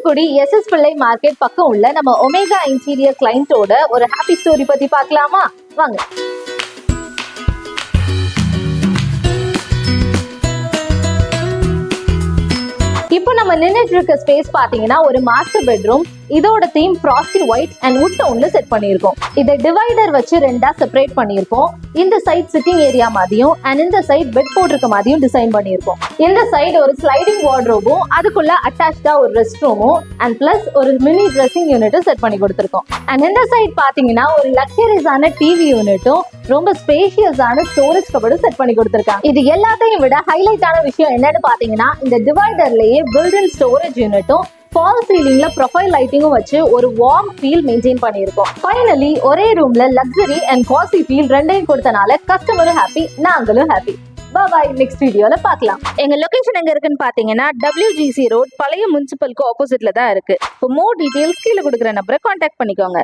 Thoothukudi SS பிள்ளை market பக்கம் உள்ள நம்ம ஒமேகா இன்டீரியர் கிளைண்டோட ஒரு ஹாப்பி ஸ்டோரி பத்தி பார்க்கலாமா? வாங்க. இப்போ நம்ம நின்றுட்டு இருக்க ஸ்பேஸ் பாத்தீங்கன்னா ஒரு மாஸ்டர் பெட்ரூம். இதோட theme frosty white and wood டோன்ல செட் பண்ணியிருக்கோம். இதை டிவைடர் வச்சு ரெண்டா செப்பரேட் பண்ணியிருக்கோம். இந்த சைட் சிட்டிங் ஏரியா மாதிரியும் அண்ட் இந்த சைட் பெட் போட்டிருக்க மாதிரியும் டிசைன் பண்ணியிருக்கோம். இந்த சைடு ஒரு ஸ்லைடிங் வார்ட்ரோபும் அதுக்குள்ள அட்டாச்சா ஒரு ரெஸ்ட் ரூமும் அண்ட் பிளஸ் ஒரு மினி ட்ரெஸ்ஸிங் யூனிட்டும் செட் பண்ணி கொடுத்துருக்கோம். அண்ட் இந்த சைட் பாத்தீங்கன்னா ஒரு லக்ஸரியஸான டிவி யூனிட்டும் ரொம்ப ஸ்பேஷியஸான ஸ்டோரேஜ் கபோர்டும் செட் பண்ணி கொடுத்துருக்காங்க. இது எல்லாத்தையும் விட ஹைலைட்டான விஷயம் என்னன்னு பாத்தீங்கன்னா இந்த டிவைடர்லயே பில்ட்-இன் ஸ்டோரேஜ் யூனிட்டும் ஃபால் சீலிங்ல ப்ரொஃபைல் லைட்டிங்கும் வச்சு ஒரு வார்ம் ஃபீல் மெயின்டைன் பண்ணியிருக்கோம். ஃபைனலி ஒரே ரூம்ல லக்ஸரி அண்ட் காசி ஃபீல் ரெண்டையும் கொடுத்தனால கஸ்டமரும் ஹாப்பி, நாங்களும் ஹாப்பி. பாய், நெக்ஸ்ட் வீடியோல பார்க்கலாம். எங்க லொகேஷன் எங்க இருக்குன்னு பாத்தீங்கன்னா WGC ரோட், பழைய முனிசிபலுக்கு ஆப்போசிட்ல தான் இருக்கு. For more details கீழே கொடுக்குற நம்பரை கான்டாக்ட் பண்ணிக்கோங்க.